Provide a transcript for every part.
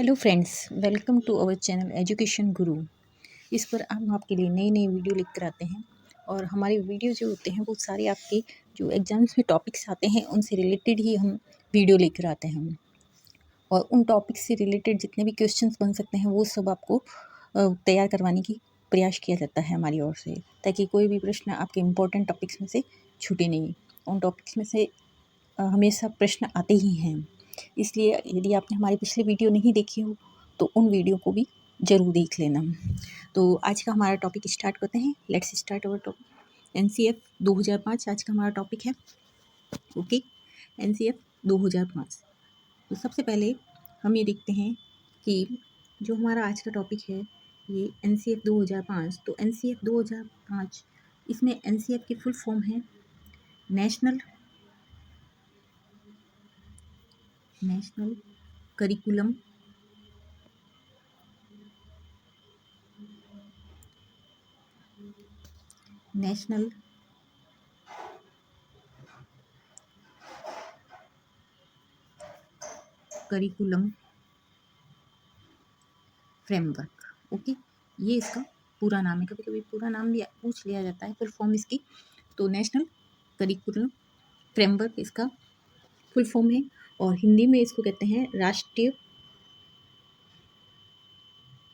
Hello friends, welcome to our channel education Guru. इस पर हम आपके लिए नई नई वीडियो लेकर आते हैं और हमारे वीडियो जो होते हैं वो सारे आपके जो एग्ज़ाम्स में टॉपिक्स आते हैं उनसे रिलेटेड ही हम वीडियो लेकर आते हैं। और उन टॉपिक्स से रिलेटेड जितने भी क्वेश्चंस बन सकते हैं वो सब आपको तैयार करवाने की प्रयास किया जाता है हमारी ओर से, ताकि कोई भी प्रश्न आपके इम्पोर्टेंट टॉपिक्स में से छूटे नहीं। उन टॉपिक्स में से हमेशा प्रश्न आते ही हैं। इसलिए यदि आपने हमारी पिछली वीडियो नहीं देखी हो तो उन वीडियो को भी ज़रूर देख लेना। तो आज का हमारा टॉपिक स्टार्ट करते हैं। Let's start our topic. NCF 2005 आज का हमारा टॉपिक है। Okay, NCF 2005। तो सबसे पहले हम ये देखते हैं कि जो हमारा आज का टॉपिक है ये एनसीएफ 2005। तो एनसीएफ 2005 इसमें एनसीएफ की फुल फॉर्म है नेशनल करिकुलम फ्रेमवर्क। ओके, ये इसका पूरा नाम है। कभी कभी पूरा नाम भी पूछ लिया जाता है, फुल फॉर्म इसकी। तो नेशनल करिकुलम फ्रेमवर्क इसका फुल फॉर्म है और हिंदी में इसको कहते हैं राष्ट्रीय,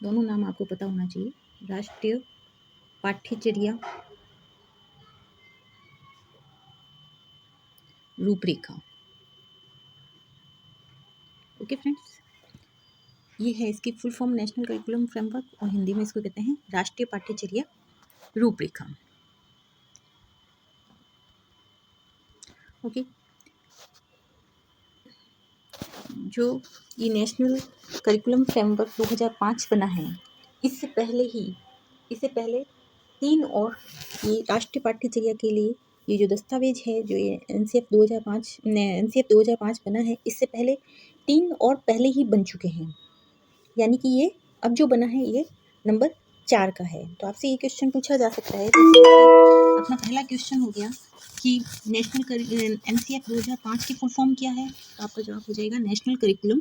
दोनों नाम आपको पता होना चाहिए, राष्ट्रीय पाठ्यचर्या रूपरेखा। ओके फ्रेंड्स, ये है इसकी full form national curriculum framework और हिंदी में इसको कहते हैं राष्ट्रीय पाठ्यचर्या रूपरेखा। ओके, जो ये नेशनल करिकुलम फ्रेमवर्क 2005 बना है, इससे पहले 3 और ये राष्ट्रीय पाठ्यचर्या के लिए ये जो दस्तावेज है, जो ये एनसीएफ 2005 बना है, इससे पहले 3 और पहले ही बन चुके हैं। यानी कि ये अब जो बना है ये नंबर 4 का है। तो आपसे ये क्वेश्चन पूछा जा सकता है। अपना पहला क्वेश्चन हो गया कि नेशनल एनसीएफ 2005 की फुल फॉर्म क्या है, तो आपका जवाब हो जाएगा national curriculum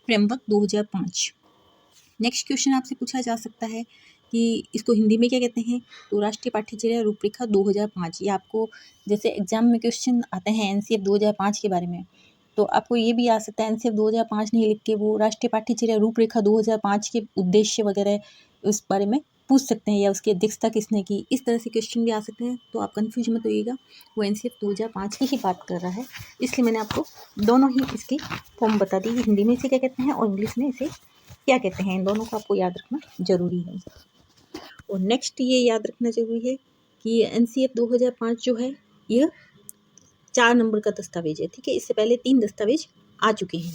framework 2005। Next question आपसे पूछा जा सकता है कि इसको हिंदी में क्या कहते हैं, तो राष्ट्रीय पाठ्यचर्या रूपरेखा 2005। ये आपको जैसे एग्जाम में क्वेश्चन आते हैं एनसीएफ 2005 के बारे में, तो आपको ये भी आ सकता है एनसीएफ 2005 नहीं लिख के वो राष्ट्रीय पाठ्यचर्या रूपरेखा 2005 के उद्देश्य वगैरह उस बारे में पूछ सकते हैं, या उसकी अध्यक्षता किसने की, इस तरह से क्वेश्चन भी आ सकते हैं। तो आप कंफ्यूज मत होइएगा, वो एनसीएफ 2005 की ही बात कर रहा है, इसलिए मैंने आपको दोनों ही इसकी फॉर्म बता दी, हिंदी में इसे क्या कहते हैं और इंग्लिश में इसे क्या कहते हैं। इन दोनों को आपको याद रखना जरूरी है। और नेक्स्ट ये याद रखना जरूरी है कि एनसीएफ 2005 जो है यह 4 नंबर का दस्तावेज है। ठीक है, इससे पहले 3 दस्तावेज आ चुके हैं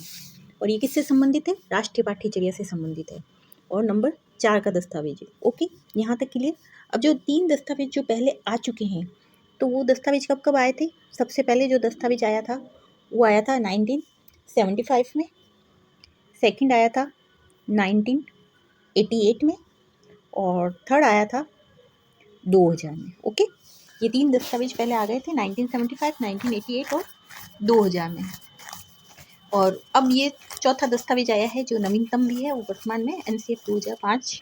और ये किससे संबंधित है, राष्ट्रीय पाठ्यचर्या से संबंधित है और नंबर 4 का दस्तावेज है। ओके, यहाँ तक क्लियर। अब जो 3 दस्तावेज जो पहले आ चुके हैं, तो वो दस्तावेज कब कब आए थे। सबसे पहले जो दस्तावेज आया था वो आया था 1975 में, सेकंड आया था 1988 में और थर्ड आया था 2000 में। ओके, ये 3 दस्तावेज पहले आ गए थे 1975, 1988 और 2000 में। और अब ये चौथा दस्तावेज आया है जो नवीनतम भी है, वो वर्तमान में एनसीएफ 2005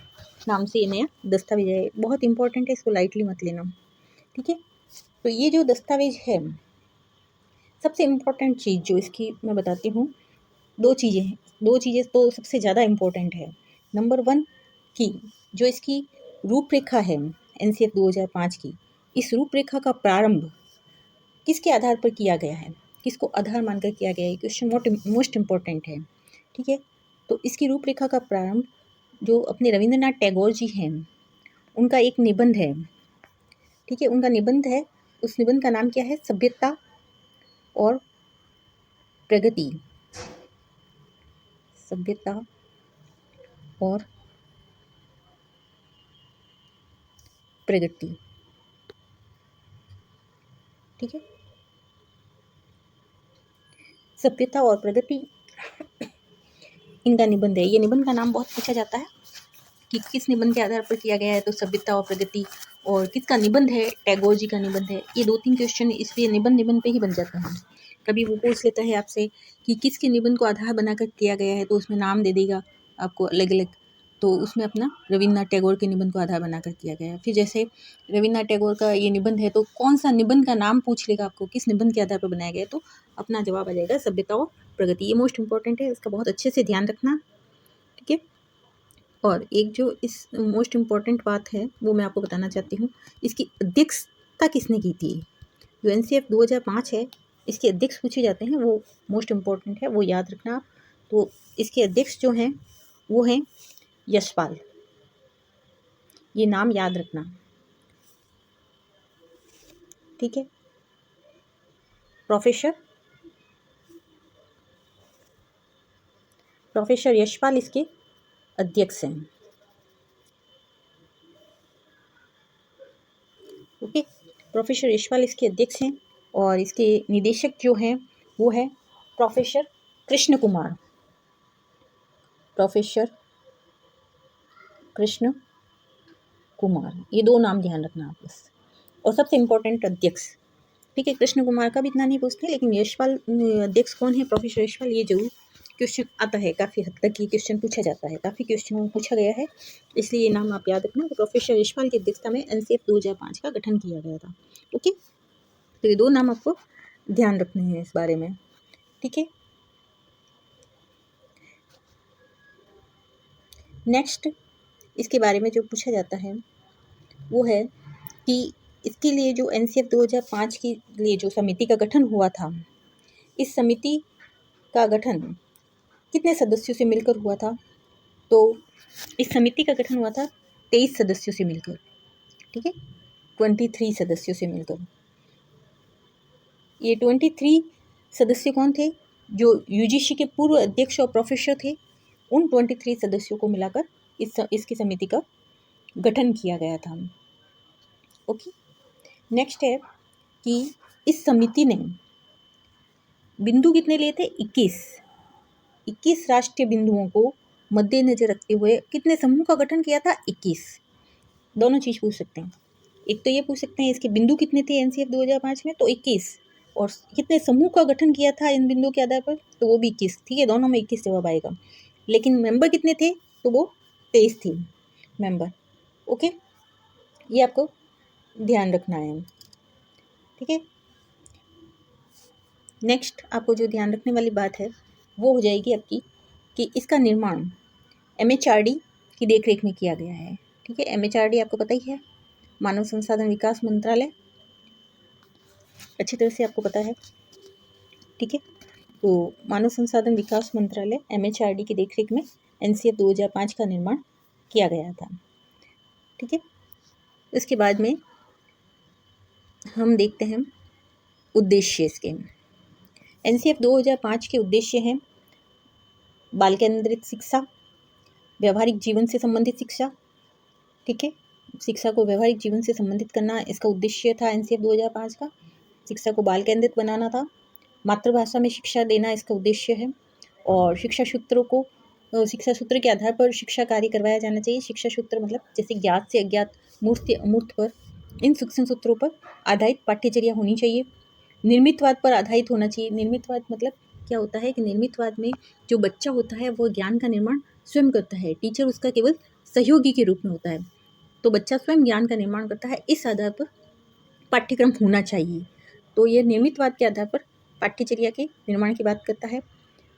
नाम से ये नया दस्तावेज है। बहुत इंपॉर्टेंट है, इसको लाइटली मत लेना। ठीक है, तो ये जो दस्तावेज है, सबसे इम्पोर्टेंट चीज़ जो इसकी मैं बताती हूँ, दो चीज़ें तो सबसे ज़्यादा इम्पोर्टेंट है। नंबर 1 की जो इसकी रूपरेखा है एनसीएफ 2005 की, इस रूपरेखा का प्रारंभ किसके आधार पर किया गया है, किसको आधार मानकर किया गया है, क्वेश्चन मोस्ट इम्पोर्टेंट है। ठीक है, तो इसकी रूपरेखा का प्रारंभ जो अपने रविंद्रनाथ टैगोर जी हैं, उनका एक निबंध है। ठीक है, उनका निबंध है, उस निबंध का नाम क्या है, सभ्यता और प्रगति। सभ्यता और प्रगति। ठीक है, सभ्यता और प्रगति इनका निबंध है। ये निबंध का नाम बहुत पूछा जाता है कि किस निबंध के आधार पर किया गया है, तो सभ्यता और प्रगति। और किसका निबंध है, टैगोर जी का निबंध है। ये 2-3 क्वेश्चन इसलिए निबंध पे ही बन जाते हैं। कभी वो पूछ लेता है आपसे कि किसके निबंध को आधार बनाकर किया गया है, तो उसमें नाम दे देगा, आपको अलग अलग, तो उसमें अपना रविन्द्रनाथ टैगोर के निबंध को आधार बनाकर किया गया है। फिर जैसे रविन्द्रनाथ टैगोर का ये निबंध है, तो कौन सा निबंध का नाम पूछ लेगा आपको, किस निबंध के आधार पर बनाया गया है, तो अपना जवाब आ जाएगा सभ्यता और प्रगति। ये मोस्ट इंपॉर्टेंट है, इसका बहुत अच्छे से ध्यान रखना, ठीक है। और एक जो इस मोस्ट इम्पॉर्टेंट बात है वो मैं आपको बताना चाहती हूँ, इसकी अध्यक्षता किसने की थी। जो NCF 2005 है, इसके अध्यक्ष पूछे जाते हैं, वो मोस्ट इम्पॉर्टेंट है, वो याद रखना आप। तो इसके अध्यक्ष जो हैं वो हैं यशपाल, ये नाम याद रखना, ठीक है। प्रोफेसर यशपाल इसके अध्यक्ष हैं, ओके। प्रोफेसर यशपाल इसके अध्यक्ष हैं और इसके निदेशक जो हैं वो है प्रोफेसर कृष्ण कुमार, प्रोफेसर कृष्ण कुमार, ये दो नाम ध्यान रखना आप बस। और सबसे इम्पोर्टेंट अध्यक्ष, ठीक है। कृष्ण कुमार का भी इतना नहीं पूछते, लेकिन यशपाल अध्यक्ष कौन है, प्रोफेसर यशपाल, ये जरूर क्वेश्चन आता है, काफ़ी हद तक ये क्वेश्चन पूछा जाता है, काफ़ी क्वेश्चन में पूछा गया है, इसलिए ये नाम आप याद रखना। तो प्रोफेसर यशपाल की अध्यक्षता में NCF 2005 का गठन किया गया था, ओके। तो ये दो नाम आपको ध्यान रखने हैं इस बारे में, ठीक है। नेक्स्ट इसके बारे में जो पूछा जाता है वो है कि इसके लिए जो NCF 2005 के लिए जो समिति का गठन हुआ था, इस समिति का गठन कितने सदस्यों से मिलकर हुआ था। तो इस समिति का गठन हुआ था 23 सदस्यों से मिलकर, ठीक है, 23 सदस्यों से मिलकर। ये 23 सदस्य कौन थे, जो UGC के पूर्व अध्यक्ष और प्रोफेसर थे, उन 23 सदस्यों को मिलाकर इसकी समिति का गठन किया गया था, ओके। नेक्स्ट है कि इस समिति ने बिंदु कितने लिए थे, 21 राष्ट्रीय बिंदुओं को मद्देनजर रखते हुए कितने समूह का गठन किया था, 21। दोनों चीज़ पूछ सकते हैं, एक तो ये पूछ सकते हैं इसके बिंदु कितने थे NCF 2005 में, तो 21, और कितने समूह का गठन किया था इन बिंदुओं के आधार पर, तो वो भी 21, ठीक है। दोनों में 21 जवाब आएगा, लेकिन मेंबर कितने थे, तो वो 23 थी मेंबर, ओके। ये आपको ध्यान रखना है, ठीक है। नेक्स्ट आपको जो ध्यान रखने वाली बात है वो हो जाएगी आपकी कि इसका निर्माण MHRD की देखरेख में किया गया है, ठीक है। MHRD आपको पता ही है, मानव संसाधन विकास मंत्रालय, अच्छी तरह से आपको पता है, ठीक है। तो मानव संसाधन विकास मंत्रालय MHRD की देखरेख में NCF 2005 का निर्माण किया गया था, ठीक है। इसके बाद में हम देखते हैं उद्देश्य इसके। NCF 2005 के उद्देश्य हैं बाल केंद्रित शिक्षा, व्यवहारिक जीवन से संबंधित शिक्षा, ठीक है। शिक्षा को व्यवहारिक जीवन से संबंधित करना इसका उद्देश्य था NCF 2005 का। शिक्षा को बाल केंद्रित बनाना था, मातृभाषा में शिक्षा देना इसका उद्देश्य है, और शिक्षा सूत्र के आधार पर शिक्षा कार्य करवाया जाना चाहिए। शिक्षा सूत्र मतलब जैसे ज्ञात से अज्ञात, मूर्त से अमूर्त पर, इन शिक्षण सूत्रों पर आधारित पाठ्यचर्या होनी चाहिए। निर्मितवाद पर आधारित होना चाहिए। निर्मितवाद मतलब क्या होता है कि निर्मितवाद में जो बच्चा होता है वो ज्ञान का निर्माण स्वयं करता है, टीचर उसका केवल सहयोगी के रूप में होता है, तो बच्चा स्वयं ज्ञान का निर्माण करता है। इस आधार पर पाठ्यक्रम होना चाहिए। तो ये निर्मितवाद के आधार पर पाठ्यचर्या के निर्माण की बात करता है।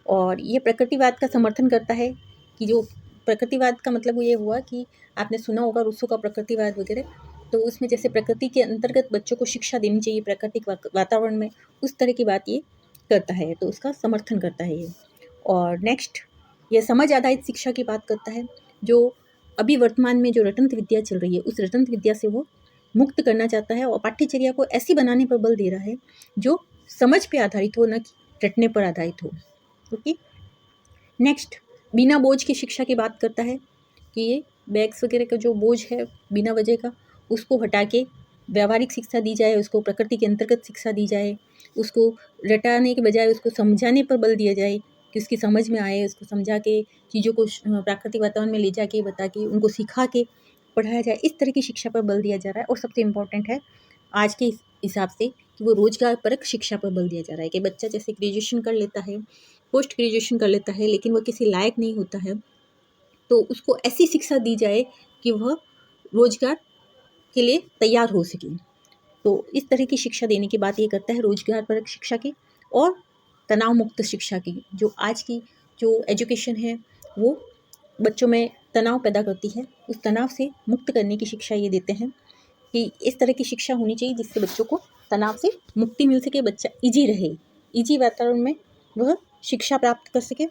और ये प्रकृतिवाद का समर्थन करता है, कि जो प्रकृतिवाद का मतलब ये हुआ कि आपने सुना होगा रूसो का प्रकृतिवाद वगैरह, तो उसमें जैसे प्रकृति के अंतर्गत बच्चों को शिक्षा देनी चाहिए प्राकृतिक वातावरण में, उस तरह की बात ये करता है, तो उसका समर्थन करता है ये। और नेक्स्ट ये समझ आधारित शिक्षा की बात करता है, जो अभी वर्तमान में जो रटंत विद्या चल रही है उस रटंत विद्या से वो मुक्त करना चाहता है, और पाठ्यचर्या को ऐसी बनाने पर बल दे रहा है जो समझ पे आधारित हो, न कि रटने पर आधारित हो, ओके। नेक्स्ट बिना बोझ की शिक्षा की बात करता है, कि ये बैग्स वगैरह का जो बोझ है बिना वजह का, उसको हटा के व्यावहारिक शिक्षा दी जाए, उसको प्रकृति के अंतर्गत शिक्षा दी जाए, उसको रटाने के बजाय उसको समझाने पर बल दिया जाए, कि उसकी समझ में आए, उसको समझा के चीज़ों को प्राकृतिक वातावरण में ले जाके बता के उनको सिखा के पढ़ाया जाए, इस तरह की शिक्षा पर बल दिया जा रहा है। और सबसे इम्पोर्टेंट है आज के हिसाब से कि वो रोजगार परक शिक्षा पर बल दिया जा रहा है, कि बच्चा जैसे ग्रेजुएशन कर लेता है, पोस्ट ग्रेजुएशन कर लेता है, लेकिन वो किसी लायक नहीं होता है, तो उसको ऐसी शिक्षा दी जाए कि वह रोजगार के लिए तैयार हो सके। तो इस तरह की शिक्षा देने की बात ये करता है रोजगार परक शिक्षा की और तनाव मुक्त शिक्षा की। जो आज की जो एजुकेशन है वो बच्चों में तनाव पैदा करती है, उस तनाव से मुक्त करने की शिक्षा ये देते हैं कि इस तरह की शिक्षा होनी चाहिए जिससे बच्चों को तनाव से मुक्ति मिल सके, बच्चा ईजी रहे, ईजी वातावरण में वह शिक्षा प्राप्त कर सके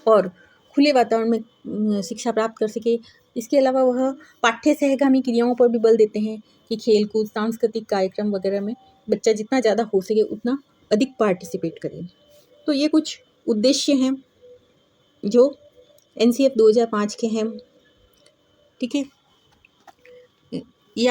और खुले वातावरण में शिक्षा प्राप्त कर सके। इसके अलावा वह पाठ्य सहगामी क्रियाओं पर भी बल देते हैं कि खेल-कूद, सांस्कृतिक कार्यक्रम वगैरह में बच्चा जितना ज़्यादा हो सके उतना अधिक पार्टिसिपेट करे। तो ये कुछ उद्देश्य हैं जो एनसीएफ 2005 के हैं, ठीक है? ये